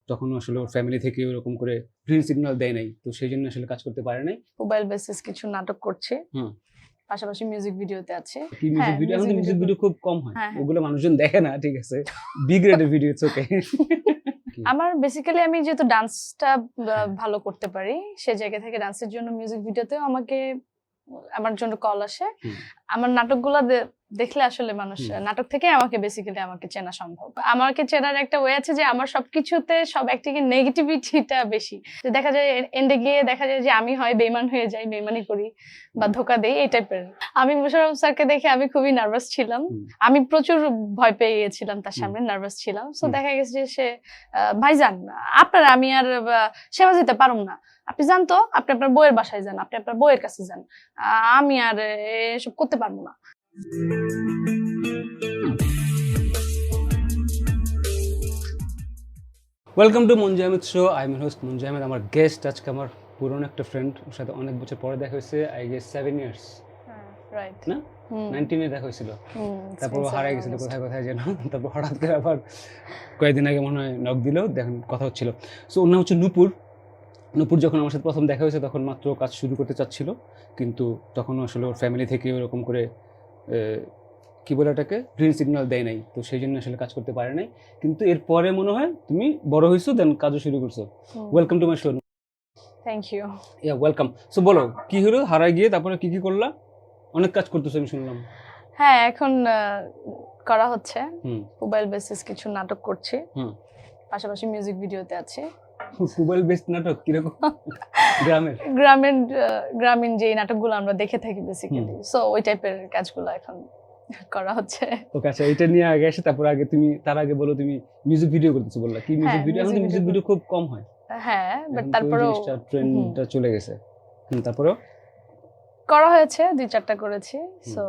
তখন আসলে ওর ফ্যামিলি থেকে ওরকম করে গ্রিন সিগন্যাল দেয় নাই, তো সেই জন্য আসলে কাজ করতে পারে নাই। মোবাইল বেসিস কিছু নাটক করছি, হুম। পাশাপাশি মিউজিক ভিডিওতে আছে। কি মিউজিক ভিডিও? এখন তো মিউজিক ভিডিও খুব কম হয়, হ্যাঁ, হ্যাঁ। ওগুলো মানুষজন দেখে না, ঠিক আছে, বি গ্রেডের ভিডিও ইটস ওকে। আমার বেসিক্যালি আমি যেহেতু ডান্সটা ভালো করতে পারি, সেই জায়গা থেকে ডান্সের জন্য মিউজিক ভিডিওতেও আমার জন্য কল আসে। আমার নাটকগুলো দেখলে আসলে মানুষ নাটক থেকে আমাকে চেনা সম্ভব। আমাকে চেনার একটা ওয়ে আছে যে আমার সবকিছুতে সব একদিকে নেগেটিভিটিটা বেশি। যে দেখা যায় এন্ডে গিয়ে দেখা যায় যে আমি হয় বেইমান হয়ে যাই, বেইমানি করি বা ধোকা দেই, এই টাইপের। আমি মোশাররফ স্যারকে দেখে আমি খুবই নার্ভাস ছিলাম, আমি প্রচুর ভয় পেয়ে গিয়েছিলাম, তার সামনে নার্ভাস ছিলাম। সো দেখা গেছে যে সে ভাইজান আপনারা আমি আর সেবা দিতে পারুম না, আপনি যান তো, আপনি আপনার বইয়ের বাসায় যান, আপনি আপনার বইয়ের কাছে যান, আমি আর এসব করতে পারবো না। Welcome to Manju Ahmed show. I am host Manju Ahmed. আমার গেস্ট আজকে আমার পুরনো একটা ফ্রেন্ড, ওর সাথে অনেক বছর পরে দেখা হয়েছে, আই গেস 7 ইয়ার্স, রাইট না 19 এ দেখা হয়েছিল। তারপর হারাই গেছিল কোথায় কোথায় যেন, তারপর হঠাৎ করে আবার কয়েকদিন আগে মনে হয় নক দিল, দেখেন কথা হচ্ছিল। সো ওর নাম হচ্ছে নূপুর। নূপুর যখন আমার সাথে প্রথম দেখা হয়েছে তখন মাত্র কাজ শুরু করতে চাচ্ছিল, কিন্তু তখন আসলে ওর ফ্যামিলি থেকে ওরকম করে কি বলে ওটাকে গ্রিন সিগন্যাল দেয় নাই, তো সেই জন্য আসলে কাজ করতে পারে নাই। কিন্তু এরপরে মনে হয় তুমি বড় হয়েছো, দেন কাজও শুরু করছো। Welcome to my show. Thank you. Yeah welcome. So বলো কি হলো হারাই গিয়ে, তারপরে কি কি করলা? অনেক কাজ করতেছো আমি শুনলাম। হ্যাঁ, এখন করা হচ্ছে, মোবাইল বেসিস কিছু নাটক করছি, পাশাপাশি মিউজিক ভিডিওতে আছে। মোবাইল বেসড নাটক কিরকম? গ্রামীণ যে নাটকগুলো আমরা দেখে থাকি বেসিক্যালি, সো ওই টাইপের কাজগুলো এখন করা হচ্ছে। ওকে, আচ্ছা, এটা নিয়ে আগে আসে, তারপর আগে তুমি তার আগে বলো তুমি মিউজিক ভিডিও করতেছো বললা, কি মিউজিক ভিডিও? এখন তো মিউজিক ভিডিও খুব কম হয়। হ্যাঁ, বাট তারপরেও ট্রেন্ডটা চলে গেছে। তারপরেও করা হয়েছে, 2-4টা করেছি। সো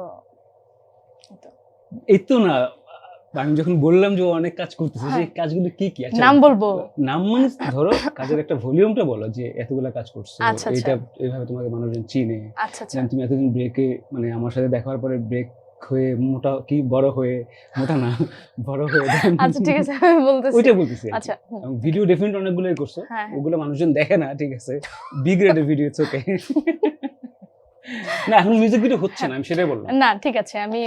এই তো না, আমি যখন বললাম যে অনেক কাজ করতেছে, সেই কাজগুলো কি কি? আচ্ছা, নাম বলবো? নাম মানে ধরো কাজের একটা ভলিউমটা বলো, যে এতগুলা কাজ করছো, এটা এইভাবে তোমাকে মানুষজন চিনে। আচ্ছা, তুমি এতদিন ব্রেকে, মানে আমার সাথে দেখা হওয়ার পরে ব্রেক হয়ে মোটা, কি বড় হয়ে, মোটা না বড় হয়ে, আচ্ছা ঠিক আছে আমি বলতেছি, ওইটা বলতেছি। আচ্ছা, ভিডিও ডেফিনেটলি অনেকগুলোই করছো, ওগুলো মানুষজন দেখে না, ঠিক আছে, বি গ্রেডের ভিডিও ইটস ওকে। না এখন মিউজিক ভিডিও হচ্ছে না, আমি সেটাই বললাম। না ঠিক আছে, আমি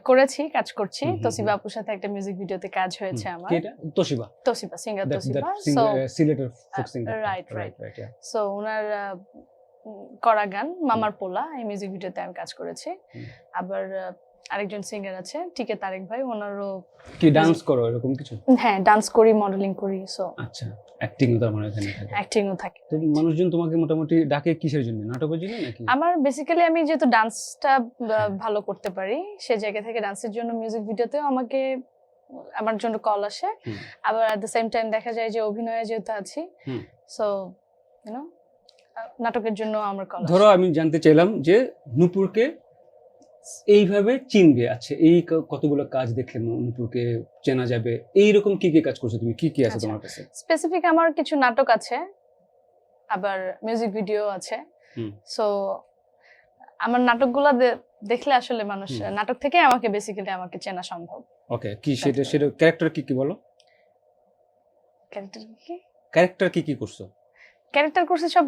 করেছি, কাজ করছি। তোশিবা আপুর সাথে একটা মিউজিক ভিডিওতে কাজ হয়েছে আমার। কি এটা? তোশিবা সিঙ্গার তোশিবা, সো সিলেটের ফোক সিঙ্গার। রাইট। সো ওনার করা গান মামার পোলা, এই মিউজিক ভিডিওতে আমি কাজ করেছি। আবার আরেকজন সিঙ্গার আছে টিকে তারেক ভাই, ওনারও কি ডান্স করো এরকম কিছু? হ্যাঁ, ডান্স করি, মডেলিং করি। সো আচ্ছা, অ্যাক্টিংও তার মানে এখানে থাকে? অ্যাক্টিংও থাকে। তো মানুষজন তোমাকে মোটামুটি ডাকে কিসের জন্য? নাটকের জন্য নাকি? আমার বেসিক্যালি আমি যেহেতু ডান্সটা ভালো করতে পারি, সেই জায়গা থেকে ডান্সের জন্য মিউজিক ভিডিওতেও আমার জন্য কল আসে। আবার এট দ্য সেম টাইম দেখা যায় যে অভিনয়ে যেহেতু আছি, সো নাটকের জন্য আমার কল। ধরো আমি জানতে চাইলাম যে নূপুরকে এইভাবে চিনবে, আচ্ছা এই কতগুলো কাজ দেখলে নূপুরকে চেনা যাবে, এইরকম কি কি কাজ করছো তুমি? কি কি আছে তোমার কাছে? স্পেসিফিক আমার কিছু নাটক আছে, আবার মিউজিক ভিডিও আছে। সো আমার নাটকগুলো দেখলে আসলে মানুষ নাটক থেকে আমাকে চেনা সম্ভব। ওকে, কি সেটা ক্যারেক্টার কি কি বলো? ক্যারেক্টার কি কি করছো? ক্যারেক্টার করছি, সব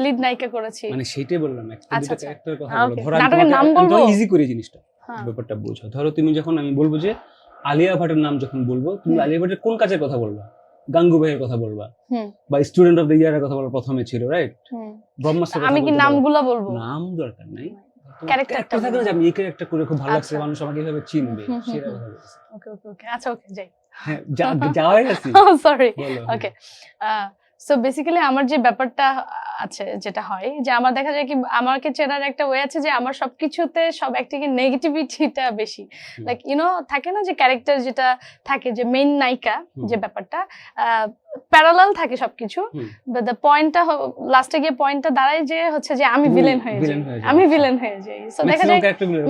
লিড নায়িকা করেছি। মানে সেটাই বললাম, একটা দুটো ক্যারেক্টার কথা বলো। ধরো নাটকের নাম বলবো, ইজি করে জিনিসটা, ব্যাপারটা বুঝো। ধরো তুমি যখন আমি বলবো যে আলিয়া ভাটের নাম যখন বলবো, তুমি আলিয়া ভাটের কোন কাজের কথা বলবা? গাঙ্গুবাইয়ের কথা বলবা, বা স্টুডেন্ট অফ দ্য ইয়ারের কথা বলবা, প্রথমে ছিল রাইট, ব্রহ্মাস্ত্র। আমি কি নামগুলো বলবো? নাম দরকার নাই, ক্যারেক্টারটা থাকে না যে আমি এই ক্যারেক্টার করে খুব ভালো লাগছে, মানুষ আমাকে এইভাবে চিনবে, সেটা কথা বলছি। ওকে আচ্ছা, ওকে যাই, হ্যাঁ যাওয়াই আছে। সরি, ওকে। সো বেসিক্যালি আমার যে ব্যাপারটা আছে, যেটা হয় যে আমার দেখা যায় কি আমাকে চেনার একটা ওয়ে আছে যে আমার সবকিছুতে সব একদিকে নেগেটিভিটিটা বেশি। লাইক থাকে না যে ক্যারেক্টার যেটা থাকে, যে মেইন নায়িকা যে ব্যাপারটা প্যারালাল থাকে সবকিছু, বাট দ্য পয়েন্টটা লাস্টে গিয়ে পয়েন্টটা দাঁড়ায় যে হচ্ছে যে আমি ভিলেন হয়ে যাই। সো দেখা যায়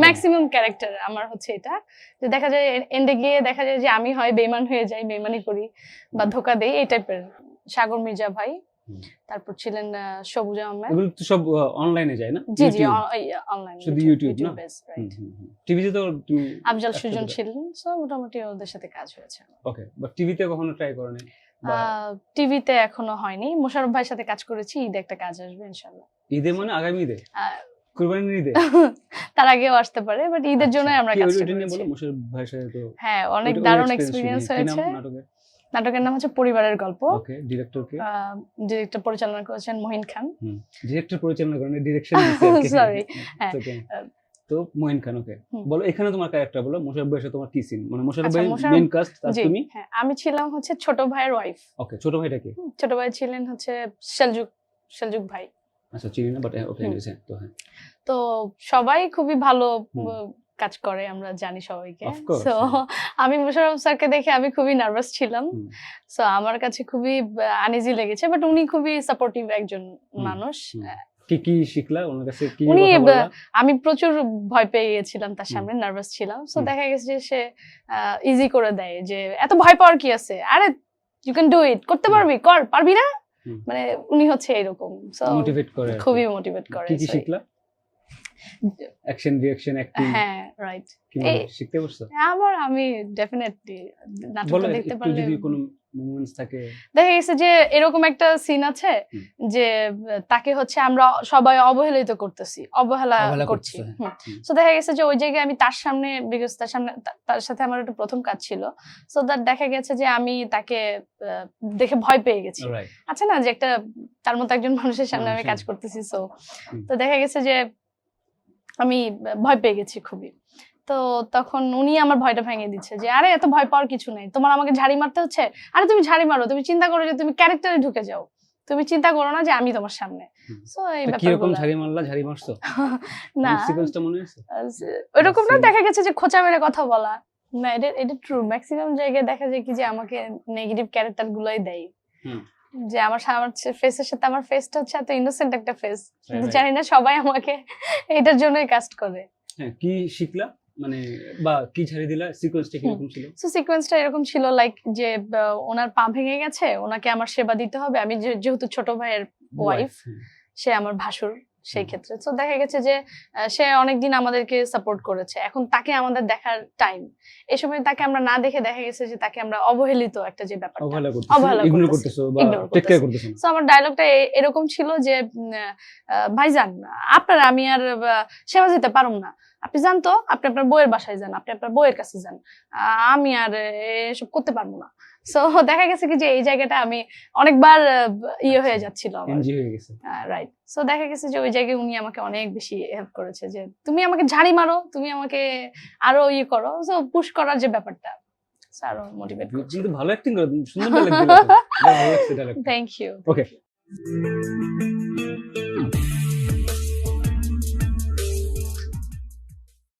ম্যাক্সিমাম ক্যারেক্টার আমার হচ্ছে এটা, যে দেখা যায় এন্ডে গিয়ে দেখা যায় যে আমি হয় বেইমান হয়ে যাই, বেইমানি করি বা ধোকা দেই, এই টাইপের। সাগর মির্জা ভাই, তারপর ছিলেন সবুজ আহমেদ। এগুলো তো সব অনলাইনে যায় না? জি অনলাইনে, শুধু ইউটিউব না, টিভিতে তো তুমি আফজাল সুজন ছিলেন। সো মোটামুটি ওদের সাথে কাজ হয়েছে। ওকে, বাট টিভিতে কখনো ট্রাই করো নাই? টিভিতে এখনো হয়নি, মোশাররফ ভাইয়ের সাথে কাজ করেছি, ঈদে একটা কাজ আসবে ইনশাআল্লাহ। ঈদে মানে আগামী ঈদে, কুরবানির ঈদে? তার আগেও আসতে পারে, বাট ঈদের জন্য আমরা কাজ করছি। করেছি। মোশাররফ ভাইয়ের সাথে তো হ্যাঁ, অনেক দারুণ এক্সপেরিয়েন্স হয়েছে। নাটকের নাম হচ্ছে পরিবারের গল্প। ওকে, ডিরেক্টর কে? ডিরেক্টর পরিচালনা করেছেন মহিন খান। ডিরেক্টর পরিচালনা করেন, ডিরেকশন দিছে আর কি। সরি, হ্যাঁ। তো মহিন খান, ওকে। বলো এখানে তোমার ক্যারেক্টার বলো, মোশাররফ ভাইয়ের সাথে তোমার কি সিন? মানে মোশাররফ ভাই মেইন কাস্ট, আর তুমি? হ্যাঁ, আমি ছিলাম হচ্ছে ছোট ভাইয়ের ওয়াইফ। ওকে, ছোট ভাইটা কি? ছোট ভাই ছিলেন হচ্ছে সেলজুক ভাই। আচ্ছা, চিনি না, বাট ওকে, নিছে তো। হ্যাঁ, তো সবাই খুবই ভালো কাজ করে, আমরা জানি সবাইকে। সো আমি মোশাররফ স্যারকে দেখে আমি খুবই নার্ভাস ছিলাম। সো আমার কাছে খুবই আনইজি লেগেছে, বাট উনি খুবই সাপোর্টিভ একজন মানুষ। কি শিখলা ওনার কাছে? কি উনি, আমি প্রচুর ভয় পেয়ে গিয়েছিলাম তার সামনে, নার্ভাস ছিলাম। সো দেখা গেছে যে সে ইজি করে দেয়, যে এত ভয় পাওয়ার কি আছে, আরে ইউ ক্যান ডু ইট, করতে পারবি, কর, পারবি না, মানে উনি হচ্ছে এরকম। সো মোটিভেট করে, খুবই মোটিভেট করে। কি শিখলা? Action, reaction, acting? হ্যাঁ, রাইট। শিখতে পারছো? আমি ডেফিনেটলি নাটকটা দেখতে পারলে, যদি কোনো মোমেন্টস থাকে, দেখা গেছে যে এরকম একটা সিন আছে যে তাকে হচ্ছে আমরা সবাই অবহেলিত করতেছি, অবহেলা করছি। সো দেখা গেছে যে ওই জায়গায় আমি তার সামনে, বিকজ তার সাথে আমার একটা প্রথম কাজ ছিল, সো দ্যাট দেখা গেছে যে আমি তাকে দেখে ভয় পেয়ে গেছি। আচ্ছা না, যে একটা তার মতো একজন মানুষের সামনে আমি কাজ করতেছি, সো তো দেখা গেছে যে আমি ভয় পেয়ে গেছি খুবই। তো তখন উনি আমার ভয়টা ভেঙে দিচ্ছে, যে আরে এত ভয় পাওয়ার কিছু নেই, তোমার আমাকে ঝাড়ি মারতে হচ্ছে, আরে তুমি ঝাড়ি মারো, তুমি চিন্তা করো যে তুমি ক্যারেক্টারে ঢুকে যাও, তুমি চিন্তা করো না যে আমি তোমার সামনে। সো এই ব্যাপারগুলো, কিরকম ঝাড়ি মারলা, ঝাড়ি মারছো? না, সিকোয়েন্সটা মনে আছে ওইরকম না, দেখা গেছে যে খোঁচা মেরে কথা বলা, না, এটা ট্রু। ম্যাক্সিমাম জায়গায় দেখা যায় কি যে আমাকে নেগেটিভ ক্যারেক্টার গুলোই দেয়, যে আমার ফেসের সাথে আমার ফেসটা হচ্ছে এত ইনোসেন্ট একটা ফেস, কিন্তু জানি না সবাই আমাকে এটার জন্যই কাস্ট করে। হ্যাঁ, কি শিখলা মানে, বা কি ঝাড়ি দিলা? সিকোয়েন্সটা কিরকম ছিল? সো সিকোয়েন্সটা এরকম ছিল, লাইক যে ওনার পা ভেঙে গেছে, ওনাকে আমার সেবা দিতে হবে, আমি যেহেতু ছোট ভাইয়ের ওয়াইফ, সে আমার ভাসুর সেই ক্ষেত্রে। তো দেখা গেছে যে সে অনেকদিন আমাদেরকে সাপোর্ট করেছে, এখন তাকে আমাদের দেখার টাইম, এই সময় তাকে আমরা না দেখে দেখা গেছে যে তাকে আমরা অবহেলিত একটা যে ব্যাপারটা, অবহেলা করতেছো বা টেক কেয়ার করতেছো। সো আমার ডায়লগটা এরকম ছিল যে ভাইজান, আপনারা আমি আর সেবা দিতে পারুম না, আপনি যান তো, আপনি আপনার বউয়ের বাসায় যান, আপনি আপনার বউয়ের কাছে যান, আমি আর এসব করতে পারবো না। সো দেখা গেছে কি যে এই জায়গাটা আমি অনেকবার হয়ে যাচ্ছিল আমার, রাইট। সো দেখা গেছে যে ওই জায়গায় উনি আমাকে অনেক বেশি হেল্প করেছে, যে তুমি আমাকে ঝাড়ি মারো, তুমি আমাকে আরো করো, সো পুশ করার যে ব্যাপারটা, আরো মোটিভেট করছে। কিন্তু ভালো অ্যাক্টিং করো, সুন্দর লাগছে। ভালো লাগছে। Thank you. ওকে।